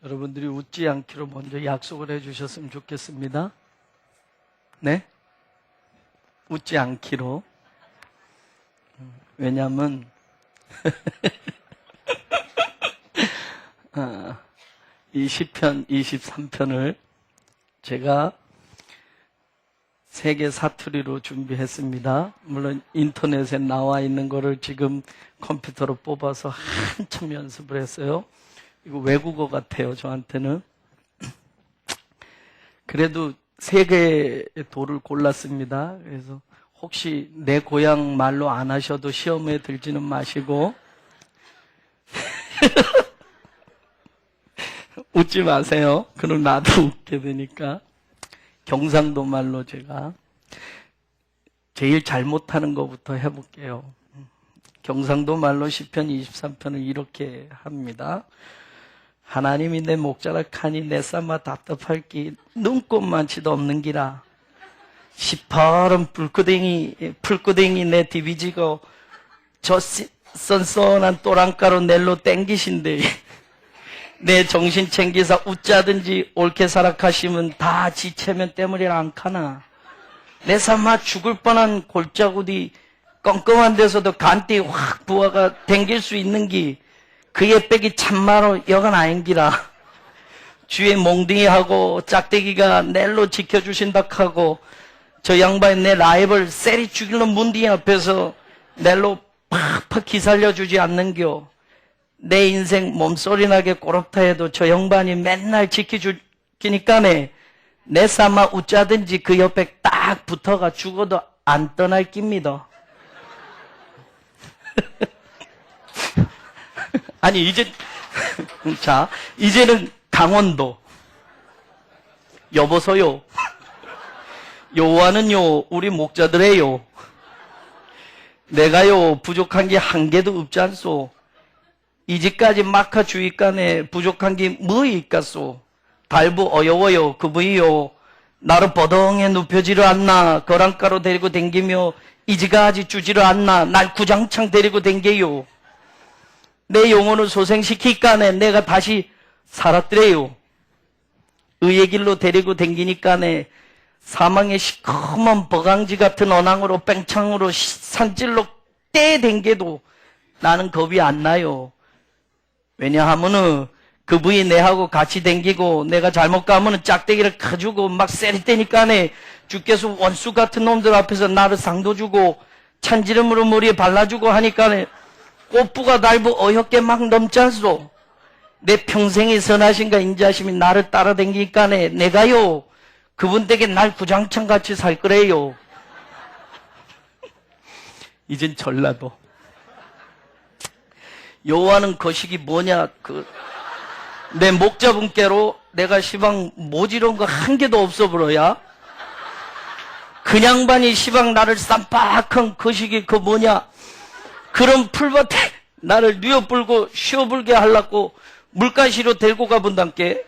여러분들이 웃지 않기로 먼저 약속을 해주셨으면 좋겠습니다. 네? 웃지 않기로. 왜냐하면 이 시편 23편을 제가 세계 사투리로 준비했습니다. 물론 인터넷에 나와 있는 거를 지금 컴퓨터로 뽑아서 한참 연습을 했어요. 이거 외국어 같아요, 저한테는. 그래도 세 개의 도를 골랐습니다. 그래서 혹시 내 고향 말로 안 하셔도 시험에 들지는 마시고 웃지 마세요. 그럼 나도 웃게 되니까. 경상도 말로 제가 제일 잘못하는 것부터 해볼게요. 경상도 말로 시편 23편을 이렇게 합니다. 하나님이 내 목자라 카니 내 쌈마 답답할기 눈꽃만치도 없는 기라. 시퍼런 풀구덩이 내 디비지고 저 썬썬한 또랑가로 넬로 땡기신데 내 정신 챙기사 웃자든지 옳게 살아가시면 다 지체면 때문이라 안 카나. 내 삶아 죽을 뻔한 골짜구디 껌껌한 데서도 간띠 확 부하가 댕길 수 있는 기 그의 빽이 참마로 여간 아닌기라. 주의 몽둥이하고 짝대기가 넬로 지켜주신다 하고 저 양반이 내 라이벌 세리 죽일러 문딩이 앞에서 넬로 팍팍 기살려주지 않는겨. 내 인생 몸소리 나게 꼬롭다 해도 저 양반이 맨날 지켜주니까네 내 쌈마 웃자든지 그 옆에 딱 붙어가 죽어도 안 떠날 깁니다. 아니 이제 자 이제는 강원도 여보세요. 여호와는요 우리 목자들의요 내가요 부족한 게 한 개도 없지 않소. 이제까지 마카 주의간에 부족한 게 뭐 있겠소. 달부 어여워요 그분이요 나를 버덩에 눕혀지를 않나. 거랑가로 데리고 댕기며 이제까지 주지를 않나. 날 구장창 데리고 댕겨요. 내 영혼을 소생시키니까네 내가 다시 살았더래요. 의의 길로 데리고 댕기니까네 사망의 시커먼 버강지 같은 언항으로 뺑창으로 산질로 떼댕겨도 나는 겁이 안 나요. 왜냐하면은 그분이 내하고 같이 댕기고 내가 잘못 가면은 짝대기를 가지고 막 세리떼니까네 주께서 원수 같은 놈들 앞에서 나를 상도 주고 찬지름으로 머리에 발라주고 하니까네 꽃부가 날부 어렵게 막 넘지 않소. 내 평생이 선하신가 인자심이 나를 따라댕기니까네 내가요 그분 댁에 날 구장창 같이 살 거래요. 이젠 전라도. 여호와는 거식이 뭐냐. 내 목자분께로 내가 시방 모지런 거 한 개도 없어 버려야. 그냥반이 시방 나를 쌈박한 거식이 그 뭐냐. 그런 풀밭에 나를 뉘어불고 쉬어불게 하려고 물가시로 데리고 가본단께.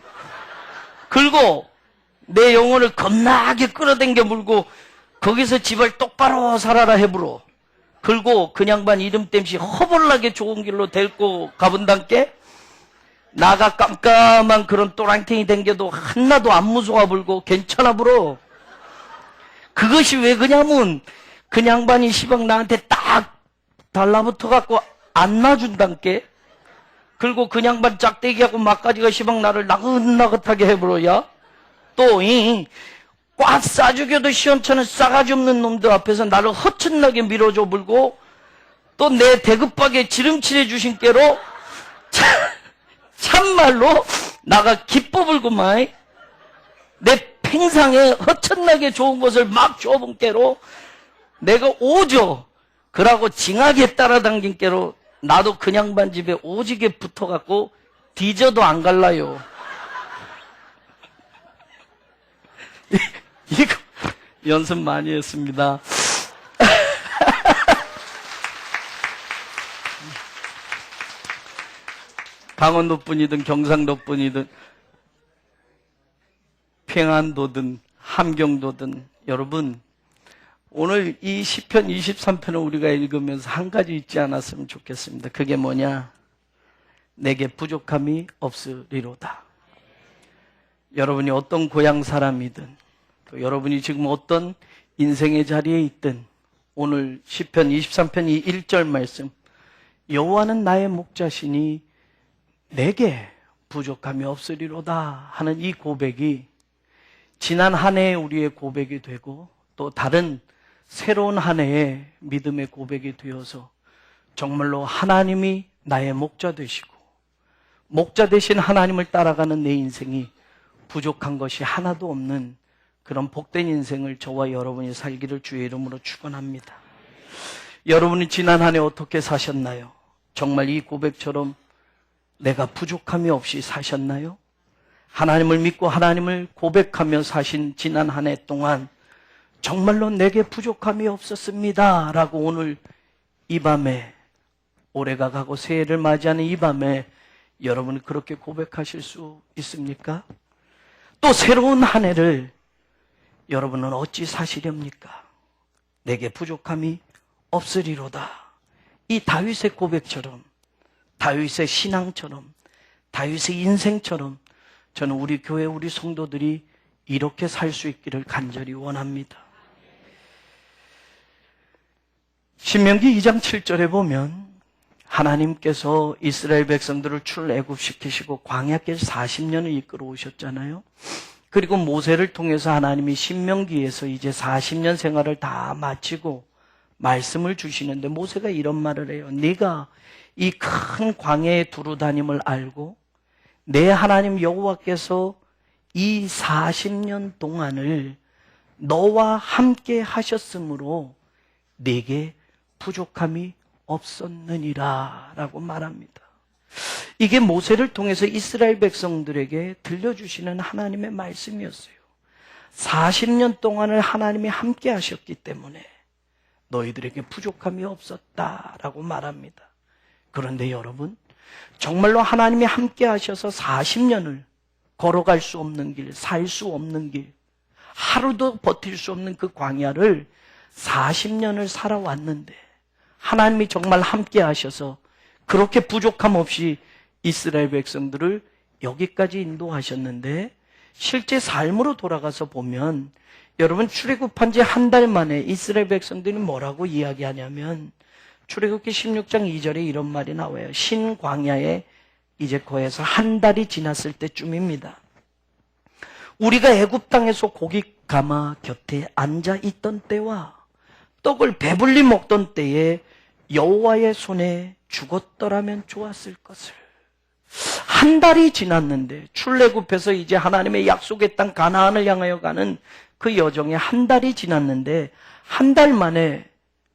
그리고 내 영혼을 겁나게 끌어당겨 물고 거기서 집을 똑바로 살아라 해부러. 그리고 그냥반 이름 땜시 허벌나게 좋은 길로 데리고 가본단께. 나가 깜깜한 그런 또랑탱이 댕겨도 하나도 안 무서워 불고 괜찮아 불어. 그것이 왜 그냐면 그냥반이 시방 나한테 딱 달라붙어 갖고 안 놔준단께. 그리고 그냥반 짝대기하고 막가지가 시방 나를 나긋나긋하게 해버려야. 또 꽉 싸죽여도 시원찮은 싸가지 없는 놈들 앞에서 나를 허천나게 밀어줘 불고 또 내 대급박에 지름칠해 주신 깨로 참말로 나가 기뻐 불고만 내 평상에 허천나게 좋은 것을 막 줘본 깨로 내가 오죠. 그러고 징하게 따라당긴 깨로 나도 그냥반 집에 오지게 붙어갖고 뒤져도 안 갈라요. 이거 연습 많이 했습니다. 강원도 분이든 경상도 분이든 평안도든 함경도든 여러분 오늘 이 시편 23편을 우리가 읽으면서 한 가지 잊지 않았으면 좋겠습니다. 그게 뭐냐? 내게 부족함이 없으리로다. 여러분이 어떤 고향 사람이든 또 여러분이 지금 어떤 인생의 자리에 있든 오늘 시편 23편 이 1절 말씀, 여호와는 나의 목자시니 내게 부족함이 없으리로다 하는 이 고백이 지난 한 해의 우리의 고백이 되고 또 다른 새로운 한 해의 믿음의 고백이 되어서 정말로 하나님이 나의 목자 되시고 목자 되신 하나님을 따라가는 내 인생이 부족한 것이 하나도 없는 그런 복된 인생을 저와 여러분이 살기를 주의 이름으로 축원합니다. 여러분이 지난 한 해 어떻게 사셨나요? 정말 이 고백처럼 내가 부족함이 없이 사셨나요? 하나님을 믿고 하나님을 고백하며 사신 지난 한 해 동안 정말로 내게 부족함이 없었습니다 라고 오늘 이 밤에, 올해가 가고 새해를 맞이하는 이 밤에 여러분이 그렇게 고백하실 수 있습니까? 또 새로운 한 해를 여러분은 어찌 사시렵니까? 내게 부족함이 없으리로다. 이 다윗의 고백처럼, 다윗의 신앙처럼, 다윗의 인생처럼 저는 우리 교회, 우리 성도들이 이렇게 살 수 있기를 간절히 원합니다. 신명기 2장 7절에 보면 하나님께서 이스라엘 백성들을 출애굽시키시고 광야길 40년을 이끌어 오셨잖아요. 그리고 모세를 통해서 하나님이 신명기에서 이제 40년 생활을 다 마치고 말씀을 주시는데 모세가 이런 말을 해요. 네가 이 큰 광야에 두루 다님을 알고 내 하나님 여호와께서 이 40년 동안을 너와 함께 하셨으므로 네게 부족함이 없었느니라 라고 말합니다. 이게 모세를 통해서 이스라엘 백성들에게 들려주시는 하나님의 말씀이었어요. 40년 동안을 하나님이 함께 하셨기 때문에 너희들에게 부족함이 없었다라고 말합니다. 그런데 여러분, 정말로 하나님이 함께 하셔서 40년을 걸어갈 수 없는 길, 살 수 없는 길, 하루도 버틸 수 없는 그 광야를 40년을 살아왔는데 하나님이 정말 함께 하셔서 그렇게 부족함 없이 이스라엘 백성들을 여기까지 인도하셨는데 실제 삶으로 돌아가서 보면 여러분 출애굽한 지 한 달 만에 이스라엘 백성들이 뭐라고 이야기하냐면 출애굽기 16장 2절에 이런 말이 나와요. 신광야에 이제 거해서 한 달이 지났을 때쯤입니다. 우리가 애굽 땅에서 고기 가마 곁에 앉아 있던 때와 떡을 배불리 먹던 때에 여호와의 손에 죽었더라면 좋았을 것을. 한 달이 지났는데 출애굽해서 이제 하나님의 약속의 땅 가나안을 향하여 가는 그 여정에 한 달이 지났는데 한 달 만에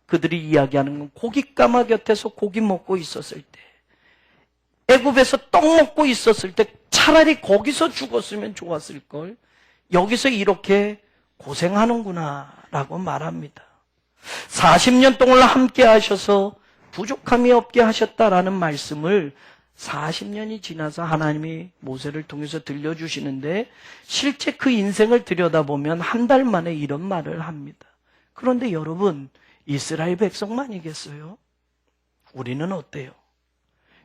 그들이 이야기하는 건 고기 가마 곁에서 고기 먹고 있었을 때, 애굽에서 떡 먹고 있었을 때 차라리 거기서 죽었으면 좋았을 걸 여기서 이렇게 고생하는구나 라고 말합니다. 40년 동안 함께 하셔서 부족함이 없게 하셨다라는 말씀을 40년이 지나서 하나님이 모세를 통해서 들려주시는데 실제 그 인생을 들여다보면 한 달 만에 이런 말을 합니다. 그런데 여러분, 이스라엘 백성만이겠어요? 우리는 어때요?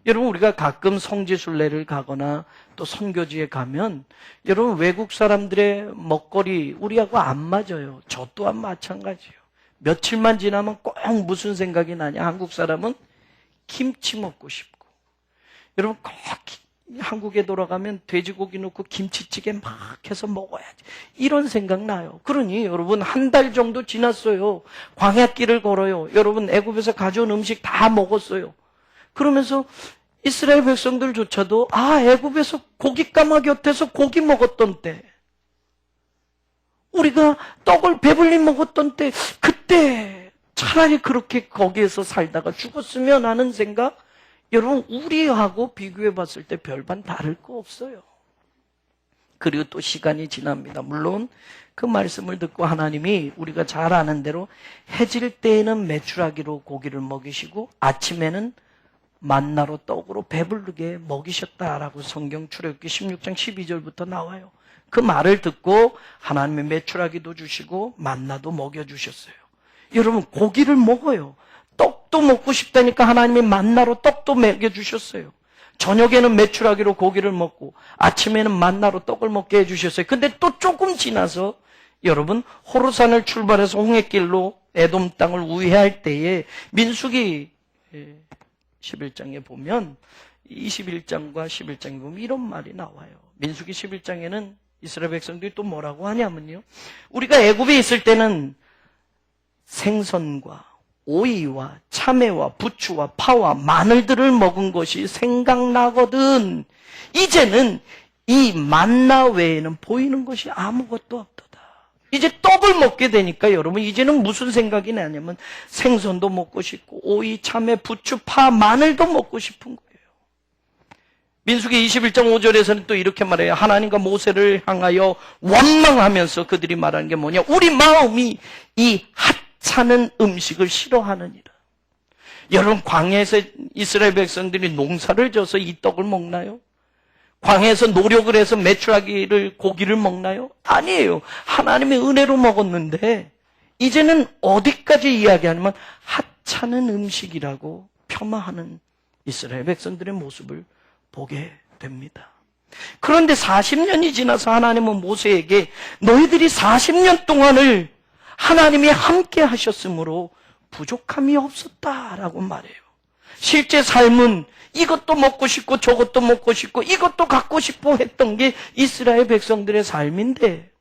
여러분, 우리가 가끔 성지순례를 가거나 또 선교지에 가면 여러분 외국 사람들의 먹거리 우리하고 안 맞아요. 저 또한 마찬가지예요. 며칠만 지나면 꼭 무슨 생각이 나냐? 한국 사람은 김치 먹고 싶고, 여러분 꼭 한국에 돌아가면 돼지고기 넣고 김치찌개 막 해서 먹어야지 이런 생각 나요. 그러니 여러분 한 달 정도 지났어요. 광야길을 걸어요. 여러분 애굽에서 가져온 음식 다 먹었어요. 그러면서 이스라엘 백성들조차도 애굽에서 고기 가마 곁에서 고기 먹었던 때, 우리가 떡을 배불리 먹었던 때, 그때 차라리 그렇게 거기에서 살다가 죽었으면 하는 생각, 여러분 우리하고 비교해 봤을 때 별반 다를 거 없어요. 그리고 또 시간이 지납니다. 물론 그 말씀을 듣고 하나님이 우리가 잘 아는 대로 해질 때에는 메추라기로 고기를 먹이시고 아침에는 만나로 떡으로 배부르게 먹이셨다라고 성경 출애굽기 16장 12절부터 나와요. 그 말을 듣고 하나님의 메추라기도 주시고 만나도 먹여주셨어요. 여러분 고기를 먹어요. 떡도 먹고 싶다니까 하나님이 만나로 떡도 먹여주셨어요. 저녁에는 메추라기로 고기를 먹고 아침에는 만나로 떡을 먹게 해주셨어요. 근데 또 조금 지나서 여러분 호르산을 출발해서 홍해길로 에돔 땅을 우회할 때에 민수기 11장에 보면 21장과 11장에 보면 이런 말이 나와요. 민수기 11장에는 이스라엘 백성들이 또 뭐라고 하냐면요, 우리가 애굽에 있을 때는 생선과 오이와 참외와 부추와 파와 마늘들을 먹은 것이 생각나거든. 이제는 이 만나 외에는 보이는 것이 아무것도 없도다. 이제 떡을 먹게 되니까 여러분 이제는 무슨 생각이 나냐면 생선도 먹고 싶고 오이, 참외, 부추, 파, 마늘도 먹고 싶은 거예요. 민수기 21장 5절에서는 또 이렇게 말해요. 하나님과 모세를 향하여 원망하면서 그들이 말하는 게 뭐냐, 우리 마음이 이 하찮은 음식을 싫어하느니라. 여러분 광야에서 이스라엘 백성들이 농사를 져서 이 떡을 먹나요? 광야에서 노력을 해서 메추라기를 고기를 먹나요? 아니에요. 하나님의 은혜로 먹었는데 이제는 어디까지 이야기하냐면 하찮은 음식이라고 폄하하는 이스라엘 백성들의 모습을 보게 됩니다. 그런데 40년이 지나서 하나님은 모세에게 너희들이 40년 동안을 하나님이 함께 하셨으므로 부족함이 없었다라고 말해요. 실제 삶은 이것도 먹고 싶고 저것도 먹고 싶고 이것도 갖고 싶어 했던 게 이스라엘 백성들의 삶인데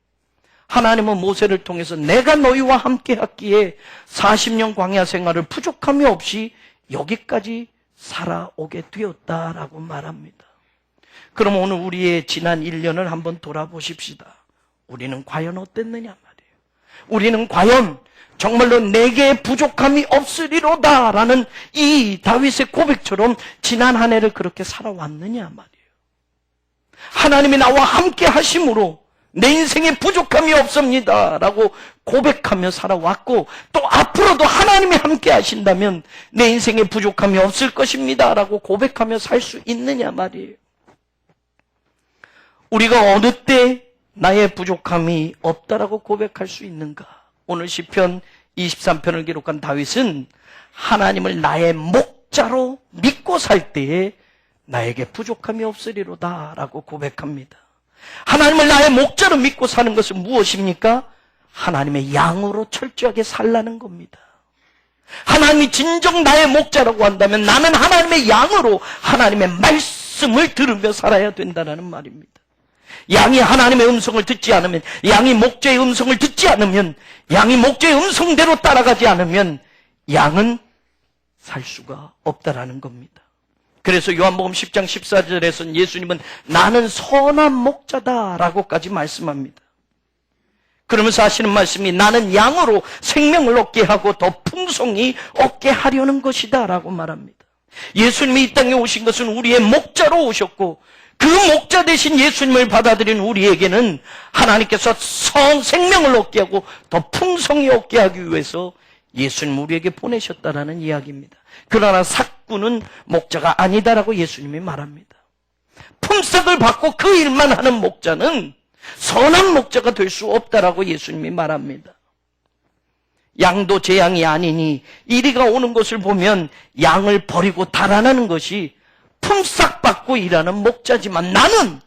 하나님은 모세를 통해서 내가 너희와 함께 했기에 40년 광야 생활을 부족함이 없이 여기까지 살아오게 되었다라고 말합니다. 그럼 오늘 우리의 지난 1년을 한번 돌아보십시다. 우리는 과연 어땠느냐 말이에요. 우리는 과연 정말로 내게 부족함이 없으리로다라는 이 다윗의 고백처럼 지난 한 해를 그렇게 살아왔느냐 말이에요. 하나님이 나와 함께 하심으로 내 인생에 부족함이 없습니다라고 고백하며 살아왔고 또 앞으로도 하나님이 함께 하신다면 내 인생에 부족함이 없을 것입니다라고 고백하며 살 수 있느냐 말이에요. 우리가 어느 때 나의 부족함이 없다라고 고백할 수 있는가? 오늘 시편 23편을 기록한 다윗은 하나님을 나의 목자로 믿고 살 때에 나에게 부족함이 없으리로다라고 고백합니다. 하나님을 나의 목자로 믿고 사는 것은 무엇입니까? 하나님의 양으로 철저하게 살라는 겁니다. 하나님이 진정 나의 목자라고 한다면 나는 하나님의 양으로 하나님의 말씀을 들으며 살아야 된다는 말입니다. 양이 하나님의 음성을 듣지 않으면, 양이 목자의 음성을 듣지 않으면, 양이 목자의 음성대로 따라가지 않으면 양은 살 수가 없다라는 겁니다. 그래서 요한복음 10장 14절에서는 예수님은 나는 선한 목자다라고까지 말씀합니다. 그러면서 하시는 말씀이 나는 양으로 생명을 얻게 하고 더 풍성히 얻게 하려는 것이다 라고 말합니다. 예수님이 이 땅에 오신 것은 우리의 목자로 오셨고 그 목자 대신 예수님을 받아들인 우리에게는 하나님께서 생명을 얻게 하고 더 풍성히 얻게 하기 위해서 예수님 우리에게 보내셨다라는 이야기입니다. 그러나 삭구는 목자가 아니다라고 예수님이 말합니다. 품삯을 받고 그 일만 하는 목자는 선한 목자가 될 수 없다라고 예수님이 말합니다. 양도 제 양이 아니니 이리가 오는 것을 보면 양을 버리고 달아나는 것이 품삯 받고 일하는 목자지만 나는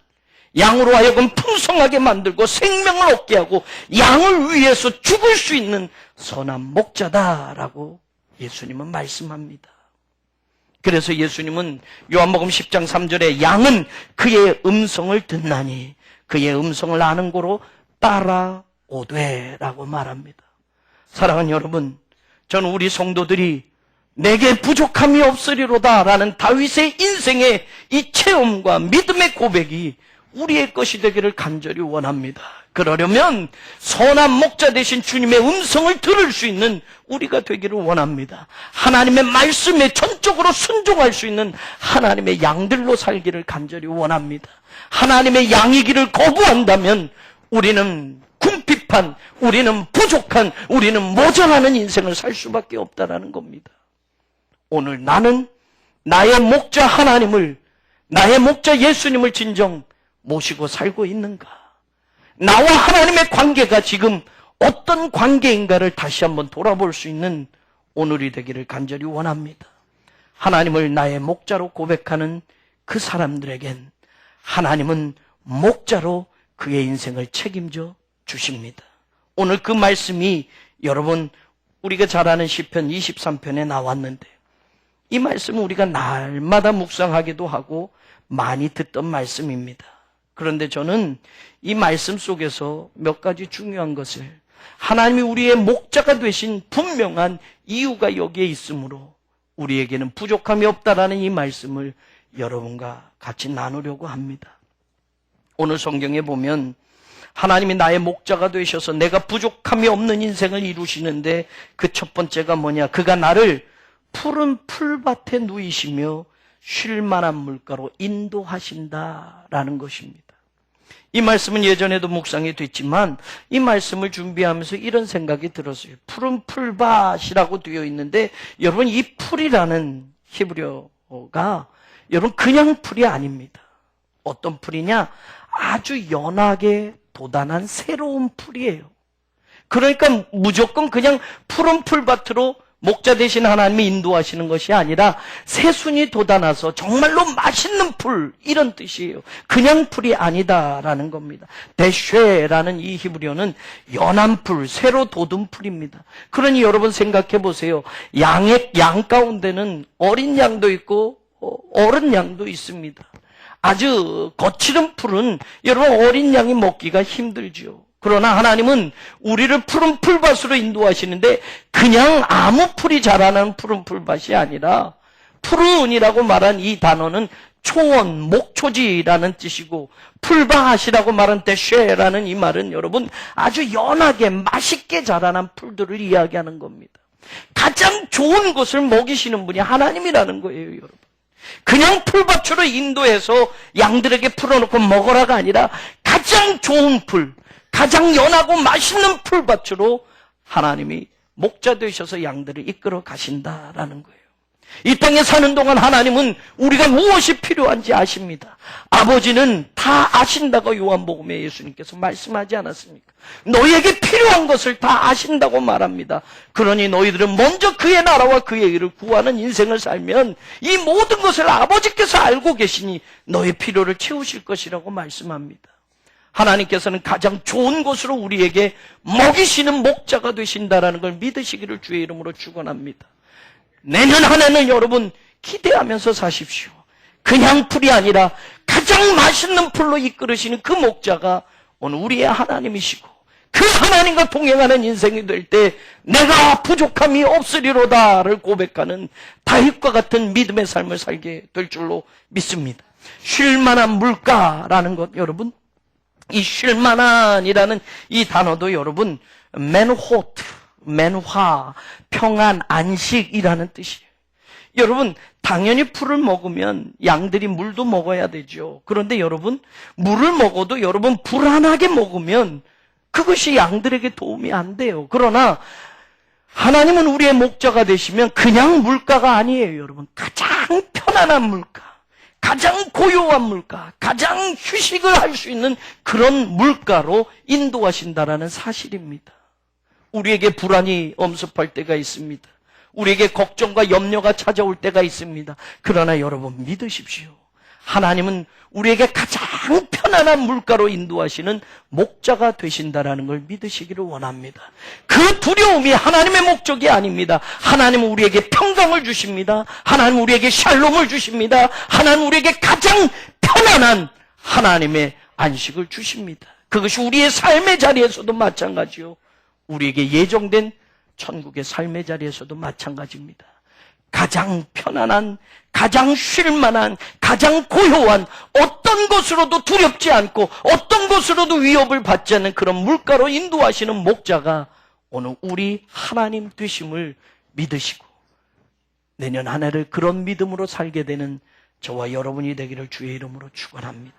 양으로 하여금 풍성하게 만들고 생명을 얻게 하고 양을 위해서 죽을 수 있는 선한 목자다라고 예수님은 말씀합니다. 그래서 예수님은 요한복음 10장 3절에 양은 그의 음성을 듣나니 그의 음성을 아는 고로 따라오되 라고 말합니다. 사랑하는 여러분, 저는 우리 성도들이 내게 부족함이 없으리로다 라는 다윗의 인생의 이 체험과 믿음의 고백이 우리의 것이 되기를 간절히 원합니다. 그러려면 선한 목자 되신 주님의 음성을 들을 수 있는 우리가 되기를 원합니다. 하나님의 말씀에 전적으로 순종할 수 있는 하나님의 양들로 살기를 간절히 원합니다. 하나님의 양이기를 거부한다면 우리는 궁핍한, 우리는 부족한, 우리는 모자라는 인생을 살 수밖에 없다라는 겁니다. 오늘 나는 나의 목자 하나님을, 나의 목자 예수님을 진정 모시고 살고 있는가? 나와 하나님의 관계가 지금 어떤 관계인가를 다시 한번 돌아볼 수 있는 오늘이 되기를 간절히 원합니다. 하나님을 나의 목자로 고백하는 그 사람들에겐 하나님은 목자로 그의 인생을 책임져 주십니다. 오늘 그 말씀이 여러분 우리가 잘 아는 시편 23편에 나왔는데 이 말씀은 우리가 날마다 묵상하기도 하고 많이 듣던 말씀입니다. 그런데 저는 이 말씀 속에서 몇 가지 중요한 것을 하나님이 우리의 목자가 되신 분명한 이유가 여기에 있으므로 우리에게는 부족함이 없다라는 이 말씀을 여러분과 같이 나누려고 합니다. 오늘 성경에 보면 하나님이 나의 목자가 되셔서 내가 부족함이 없는 인생을 이루시는데 그 첫 번째가 뭐냐? 그가 나를 푸른 풀밭에 누이시며 쉴 만한 물가로 인도하신다라는 것입니다. 이 말씀은 예전에도 묵상이 됐지만 이 말씀을 준비하면서 이런 생각이 들었어요. 푸른 풀밭이라고 되어 있는데 여러분 이 풀이라는 히브리어가 여러분 그냥 풀이 아닙니다. 어떤 풀이냐? 아주 연하게 도단한 새로운 풀이에요. 그러니까 무조건 그냥 푸른 풀밭으로 목자 되신 하나님이 인도하시는 것이 아니라 새순이 돋아나서 정말로 맛있는 풀 이런 뜻이에요. 그냥 풀이 아니다라는 겁니다. 데쉐라는 이 히브리어는 연한 풀, 새로 돋은 풀입니다. 그러니 여러분 생각해 보세요. 양 가운데는 어린 양도 있고 어른 양도 있습니다. 아주 거칠은 풀은 여러분 어린 양이 먹기가 힘들죠. 그러나 하나님은 우리를 푸른 풀밭으로 인도하시는데 그냥 아무 풀이 자라는 푸른 풀밭이 아니라 푸른이라고 말한 이 단어는 초원, 목초지라는 뜻이고 풀밭이라고 말한 데쉐라는 이 말은 여러분 아주 연하게 맛있게 자라난 풀들을 이야기하는 겁니다. 가장 좋은 것을 먹이시는 분이 하나님이라는 거예요, 여러분. 그냥 풀밭으로 인도해서 양들에게 풀어놓고 먹어라가 아니라 가장 좋은 풀, 가장 연하고 맛있는 풀밭으로 하나님이 목자 되셔서 양들을 이끌어 가신다라는 거예요. 이 땅에 사는 동안 하나님은 우리가 무엇이 필요한지 아십니다. 아버지는 다 아신다고 요한복음에 예수님께서 말씀하지 않았습니까? 너희에게 필요한 것을 다 아신다고 말합니다. 그러니 너희들은 먼저 그의 나라와 그의 의를 구하는 인생을 살면 이 모든 것을 아버지께서 알고 계시니 너의 필요를 채우실 것이라고 말씀합니다. 하나님께서는 가장 좋은 것으로 우리에게 먹이시는 목자가 되신다라는 걸 믿으시기를 주의 이름으로 축원합니다. 내년 한 해는 여러분 기대하면서 사십시오. 그냥 풀이 아니라 가장 맛있는 풀로 이끌으시는 그 목자가 오늘 우리의 하나님이시고 그 하나님과 동행하는 인생이 될 때 내가 부족함이 없으리로다를 고백하는 다윗과 같은 믿음의 삶을 살게 될 줄로 믿습니다. 쉴만한 물가라는 것 여러분, 이 쉴만한이라는 이 단어도 여러분 맨호트, 맨화, 평안, 안식이라는 뜻이에요. 여러분 당연히 풀을 먹으면 양들이 물도 먹어야 되죠. 그런데 여러분 물을 먹어도 여러분 불안하게 먹으면 그것이 양들에게 도움이 안 돼요. 그러나 하나님은 우리의 목자가 되시면 그냥 물가가 아니에요. 여러분 가장 편안한 물가, 가장 고요한 물가, 가장 휴식을 할 수 있는 그런 물가로 인도하신다라는 사실입니다. 우리에게 불안이 엄습할 때가 있습니다. 우리에게 걱정과 염려가 찾아올 때가 있습니다. 그러나 여러분 믿으십시오. 하나님은 우리에게 가장 편안한 물가로 인도하시는 목자가 되신다라는 걸 믿으시기를 원합니다. 그 두려움이 하나님의 목적이 아닙니다. 하나님은 우리에게 평강을 주십니다. 하나님은 우리에게 샬롬을 주십니다. 하나님은 우리에게 가장 편안한 하나님의 안식을 주십니다. 그것이 우리의 삶의 자리에서도 마찬가지요. 우리에게 예정된 천국의 삶의 자리에서도 마찬가지입니다. 가장 편안한, 가장 쉴만한, 가장 고요한 어떤 것으로도 두렵지 않고 어떤 것으로도 위협을 받지 않는 그런 물가로 인도하시는 목자가 오늘 우리 하나님 되심을 믿으시고 내년 한 해를 그런 믿음으로 살게 되는 저와 여러분이 되기를 주의 이름으로 축원합니다.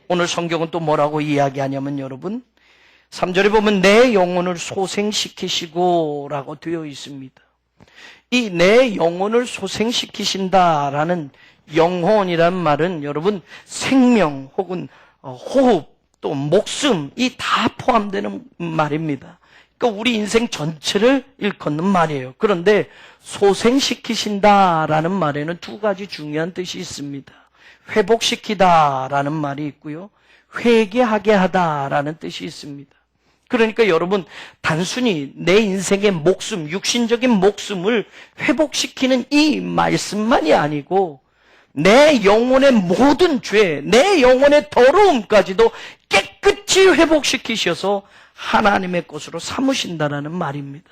오늘 성경은 또 뭐라고 이야기하냐면 여러분 3절에 보면 내 영혼을 소생시키시고 라고 되어 있습니다. 이 내 영혼을 소생시키신다라는 영혼이란 말은 여러분 생명 혹은 호흡 또 목숨 이 다 포함되는 말입니다. 그러니까 우리 인생 전체를 일컫는 말이에요. 그런데 소생시키신다라는 말에는 두 가지 중요한 뜻이 있습니다. 회복시키다라는 말이 있고요. 회개하게 하다라는 뜻이 있습니다. 그러니까 여러분, 단순히 내 인생의 목숨, 육신적인 목숨을 회복시키는 이 말씀만이 아니고 내 영혼의 모든 죄, 내 영혼의 더러움까지도 깨끗이 회복시키셔서 하나님의 것으로 삼으신다라는 말입니다.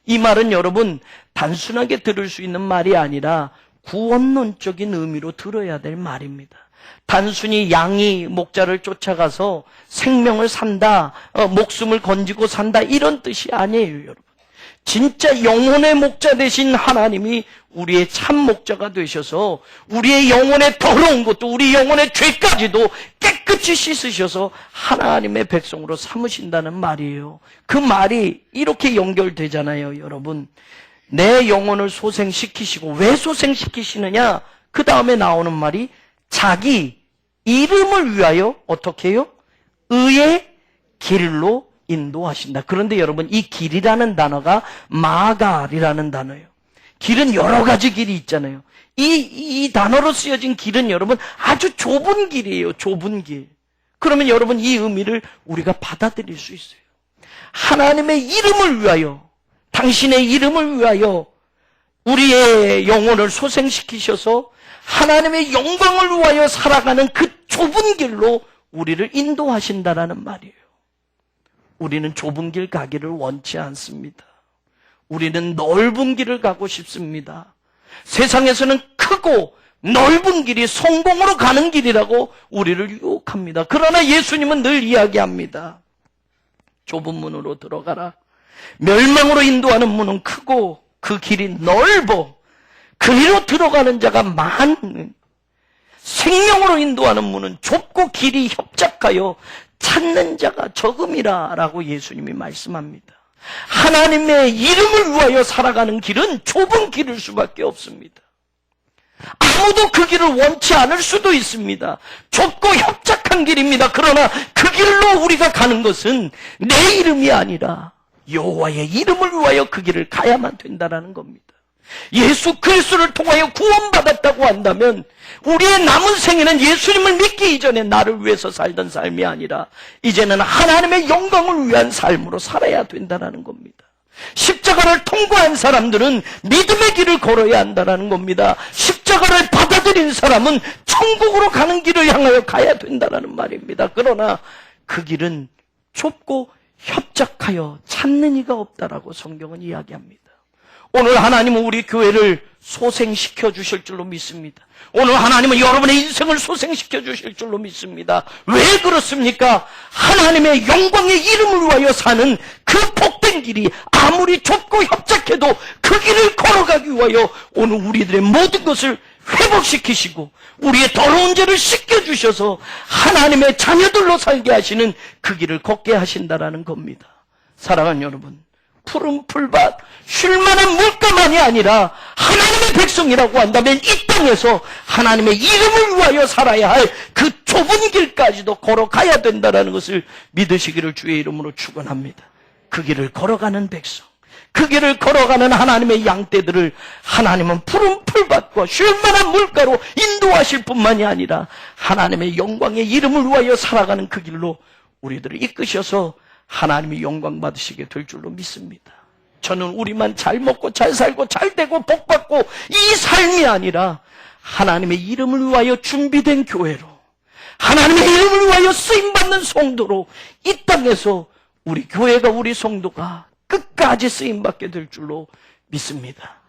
이 말은 여러분 단순하게 들을 수 있는 말이 아니라 구원론적인 의미로 들어야 될 말입니다. 단순히 양이 목자를 쫓아가서 생명을 산다, 목숨을 건지고 산다, 이런 뜻이 아니에요, 여러분. 진짜 영혼의 목자 되신 하나님이 우리의 참 목자가 되셔서 우리의 영혼의 더러운 것도, 우리 영혼의 죄까지도 깨끗이 씻으셔서 하나님의 백성으로 삼으신다는 말이에요. 그 말이 이렇게 연결되잖아요, 여러분. 내 영혼을 소생시키시고, 왜 소생시키시느냐? 그 다음에 나오는 말이 자기 이름을 위하여 어떻게 해요? 의의 길로 인도하신다. 그런데 여러분, 이 길이라는 단어가 마갈이라는 단어예요. 길은 여러 가지 길이 있잖아요. 이 단어로 쓰여진 길은 여러분 아주 좁은 길이에요. 좁은 길. 그러면 여러분 이 의미를 우리가 받아들일 수 있어요. 하나님의 이름을 위하여, 당신의 이름을 위하여 우리의 영혼을 소생시키셔서 하나님의 영광을 위하여 살아가는 그 좁은 길로 우리를 인도하신다라는 말이에요. 우리는 좁은 길 가기를 원치 않습니다. 우리는 넓은 길을 가고 싶습니다. 세상에서는 크고 넓은 길이 성공으로 가는 길이라고 우리를 유혹합니다. 그러나 예수님은 늘 이야기합니다. 좁은 문으로 들어가라. 멸망으로 인도하는 문은 크고 그 길이 넓어. 그리로 들어가는 자가 많은. 생명으로 인도하는 문은 좁고 길이 협착하여 찾는 자가 적음이라 라고 예수님이 말씀합니다. 하나님의 이름을 위하여 살아가는 길은 좁은 길일 수밖에 없습니다. 아무도 그 길을 원치 않을 수도 있습니다. 좁고 협착한 길입니다. 그러나 그 길로 우리가 가는 것은 내 이름이 아니라 여호와의 이름을 위하여 그 길을 가야만 된다는 겁니다. 예수 그리스도를 통하여 구원받았다고 한다면 우리의 남은 생애는 예수님을 믿기 이전에 나를 위해서 살던 삶이 아니라 이제는 하나님의 영광을 위한 삶으로 살아야 된다는 겁니다. 십자가를 통과한 사람들은 믿음의 길을 걸어야 한다는 겁니다. 십자가를 받아들인 사람은 천국으로 가는 길을 향하여 가야 된다는 말입니다. 그러나 그 길은 좁고 협착하여 찾는 이가 없다라고 성경은 이야기합니다. 오늘 하나님은 우리 교회를 소생시켜 주실 줄로 믿습니다. 오늘 하나님은 여러분의 인생을 소생시켜 주실 줄로 믿습니다. 왜 그렇습니까? 하나님의 영광의 이름을 위하여 사는 그 복된 길이 아무리 좁고 협착해도 그 길을 걸어가기 위하여 오늘 우리들의 모든 것을 회복시키시고 우리의 더러운 죄를 씻겨주셔서 하나님의 자녀들로 살게 하시는 그 길을 걷게 하신다라는 겁니다. 사랑하는 여러분, 푸른 풀밭, 쉴만한 물가만이 아니라 하나님의 백성이라고 한다면 이 땅에서 하나님의 이름을 위하여 살아야 할 그 좁은 길까지도 걸어가야 된다는 것을 믿으시기를 주의 이름으로 축원합니다. 그 길을 걸어가는 백성, 그 길을 걸어가는 하나님의 양떼들을 하나님은 푸른 풀밭과 쉴만한 물가로 인도하실 뿐만이 아니라 하나님의 영광의 이름을 위하여 살아가는 그 길로 우리들을 이끄셔서 하나님이 영광 받으시게 될 줄로 믿습니다. 저는 우리만 잘 먹고 잘 살고 잘 되고 복 받고 이 삶이 아니라 하나님의 이름을 위하여 준비된 교회로, 하나님의 이름을 위하여 쓰임받는 성도로 이 땅에서 우리 교회가, 우리 성도가 끝까지 쓰임받게 될 줄로 믿습니다.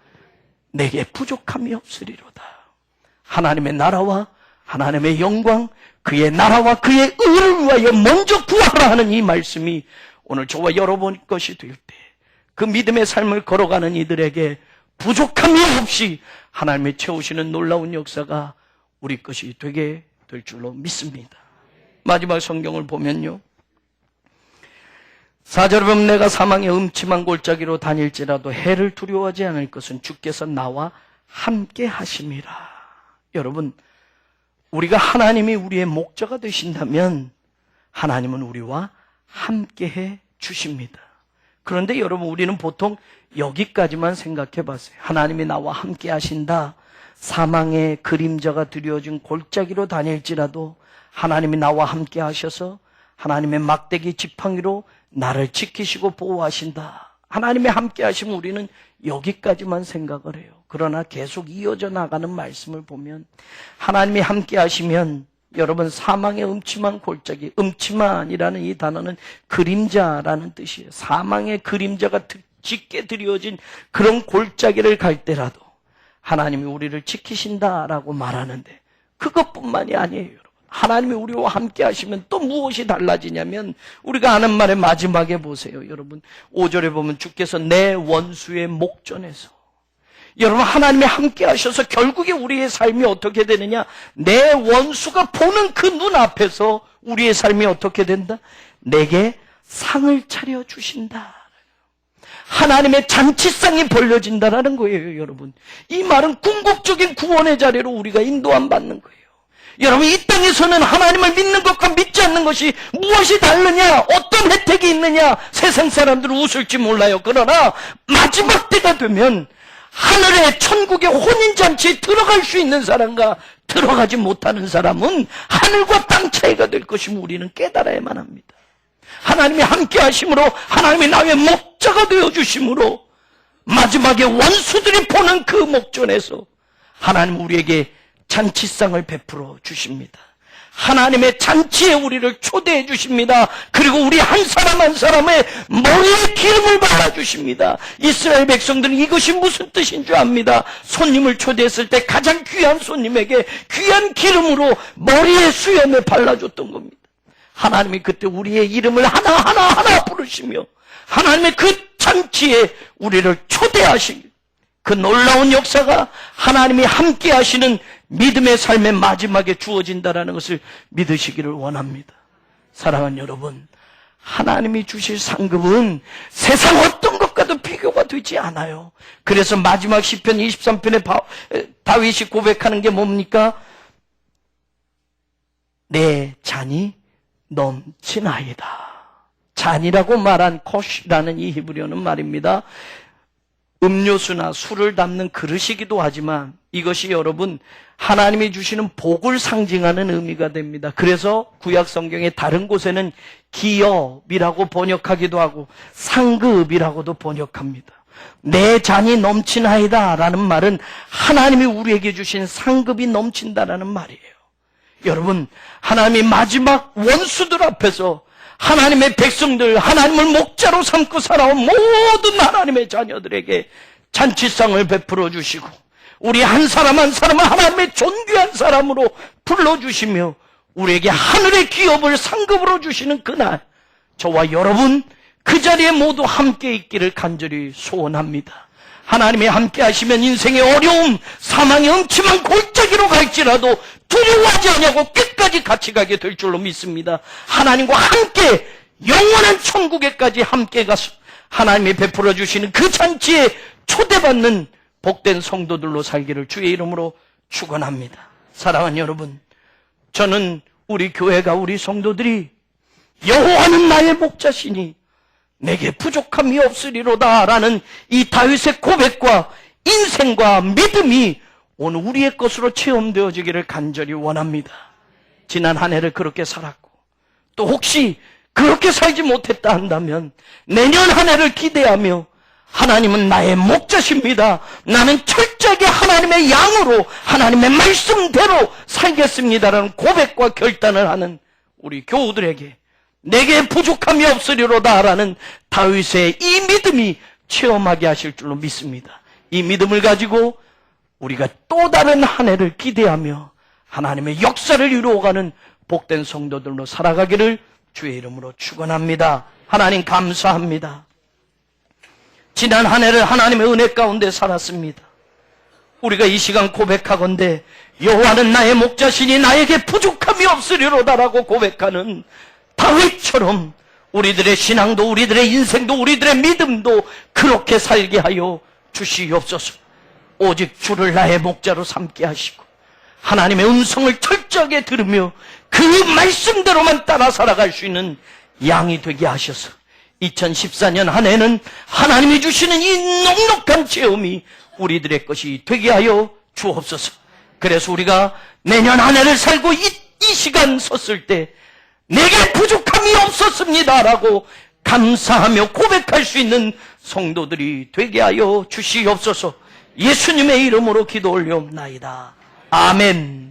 내게 부족함이 없으리로다. 하나님의 나라와 하나님의 영광, 그의 나라와 그의 의를 위하여 먼저 구하라 하는 이 말씀이 오늘 저와 여러분 것이 될 때 그 믿음의 삶을 걸어가는 이들에게 부족함이 없이 하나님의 채우시는 놀라운 역사가 우리 것이 되게 될 줄로 믿습니다. 마지막 성경을 보면요, 4절에 보면 내가 사망의 음침한 골짜기로 다닐지라도 해를 두려워하지 않을 것은 주께서 나와 함께 하심이라. 여러분, 우리가 하나님이 우리의 목자가 되신다면 하나님은 우리와 함께해 주십니다. 그런데 여러분, 우리는 보통 여기까지만 생각해 봤어요. 하나님이 나와 함께 하신다, 사망의 그림자가 드리워진 골짜기로 다닐지라도 하나님이 나와 함께 하셔서 하나님의 막대기 지팡이로 나를 지키시고 보호하신다. 하나님이 함께 하시면 우리는 여기까지만 생각을 해요. 그러나 계속 이어져 나가는 말씀을 보면 하나님이 함께 하시면 여러분, 사망의 음침한 골짜기, 음침한이라는 이 단어는 그림자라는 뜻이에요. 사망의 그림자가 짙게 드리워진 그런 골짜기를 갈 때라도 하나님이 우리를 지키신다라고 말하는데, 그것뿐만이 아니에요, 여러분. 하나님이 우리와 함께 하시면 또 무엇이 달라지냐면, 우리가 아는 말의 마지막에 보세요, 여러분. 5절에 보면 주께서 내 원수의 목전에서, 여러분, 하나님이 함께 하셔서 결국에 우리의 삶이 어떻게 되느냐? 내 원수가 보는 그 눈앞에서 우리의 삶이 어떻게 된다? 내게 상을 차려주신다. 하나님의 잔치상이 벌려진다라는 거예요, 여러분. 이 말은 궁극적인 구원의 자리로 우리가 인도함 받는 거예요. 여러분, 이 땅에서는 하나님을 믿는 것과 믿지 않는 것이 무엇이 다르냐, 어떤 혜택이 있느냐, 세상 사람들은 웃을지 몰라요. 그러나 마지막 때가 되면 하늘의 천국의 혼인잔치에 들어갈 수 있는 사람과 들어가지 못하는 사람은 하늘과 땅 차이가 될 것임을 우리는 깨달아야만 합니다. 하나님이 함께 하심으로, 하나님이 나의 목자가 되어주심으로 마지막에 원수들이 보는 그 목전에서 하나님 우리에게 잔치상을 베풀어 주십니다. 하나님의 잔치에 우리를 초대해 주십니다. 그리고 우리 한 사람 한 사람의 머리에 기름을 발라주십니다. 이스라엘 백성들은 이것이 무슨 뜻인 줄 압니다. 손님을 초대했을 때 가장 귀한 손님에게 귀한 기름으로 머리에 수염에 발라줬던 겁니다. 하나님이 그때 우리의 이름을 하나하나 부르시며 하나님의 그 잔치에 우리를 초대하신 그 놀라운 역사가 하나님이 함께 하시는 믿음의 삶의 마지막에 주어진다는 것을 믿으시기를 원합니다. 사랑하는 여러분, 하나님이 주실 상급은 세상 어떤 것과도 비교가 되지 않아요. 그래서 마지막 시편 23편에 다윗이 고백하는 게 뭡니까? 내 잔이 넘치나이다. 잔이라고 말한 컷이라는 이 히브리어는 말입니다. 음료수나 술을 담는 그릇이기도 하지만 이것이 여러분 하나님이 주시는 복을 상징하는 의미가 됩니다. 그래서 구약 성경의 다른 곳에는 기업이라고 번역하기도 하고 상급이라고도 번역합니다. 내 잔이 넘치나이다 라는 말은 하나님이 우리에게 주신 상급이 넘친다라는 말이에요. 여러분, 하나님이 마지막 원수들 앞에서 하나님의 백성들, 하나님을 목자로 삼고 살아온 모든 하나님의 자녀들에게 잔치상을 베풀어 주시고 우리 한 사람 한 사람을 하나님의 존귀한 사람으로 불러주시며 우리에게 하늘의 기업을 상급으로 주시는 그날, 저와 여러분 그 자리에 모두 함께 있기를 간절히 소원합니다. 하나님이 함께 하시면 인생의 어려움, 사망의 음침한 골짜기로 갈지라도 두려워하지 않냐고 끝까지 같이 가게 될 줄로 믿습니다. 하나님과 함께 영원한 천국에까지 함께 가서 하나님이 베풀어 주시는 그 잔치에 초대받는 복된 성도들로 살기를 주의 이름으로 축원합니다. 사랑하는 여러분, 저는 우리 교회가, 우리 성도들이 여호와는 나의 목자시니 내게 부족함이 없으리로다 라는 이 다윗의 고백과 인생과 믿음이 오늘 우리의 것으로 체험되어지기를 간절히 원합니다. 지난 한 해를 그렇게 살았고 또 혹시 그렇게 살지 못했다 한다면 내년 한 해를 기대하며 하나님은 나의 목자십니다. 나는 철저하게 하나님의 양으로 하나님의 말씀대로 살겠습니다라는 고백과 결단을 하는 우리 교우들에게 내게 부족함이 없으리로다 라는 다윗의 이 믿음이 체험하게 하실 줄로 믿습니다. 이 믿음을 가지고 우리가 또 다른 한 해를 기대하며 하나님의 역사를 이루어가는 복된 성도들로 살아가기를 주의 이름으로 축원합니다. 하나님 감사합니다. 지난 한 해를 하나님의 은혜 가운데 살았습니다. 우리가 이 시간 고백하건대 여호와는 나의 목자시니 나에게 부족함이 없으리로다라고 고백하는 다윗처럼 우리들의 신앙도 우리들의 인생도 우리들의 믿음도 그렇게 살게 하여 주시옵소서. 오직 주를 나의 목자로 삼게 하시고 하나님의 음성을 철저하게 들으며 그 말씀대로만 따라 살아갈 수 있는 양이 되게 하셔서 2014년 한 해는 하나님이 주시는 이 넉넉한 체험이 우리들의 것이 되게 하여 주옵소서. 그래서 우리가 내년 한 해를 살고 이 시간 섰을 때 내게 부족함이 없었습니다라고 감사하며 고백할 수 있는 성도들이 되게 하여 주시옵소서. 예수님의 이름으로 기도 올려옵나이다. 아멘.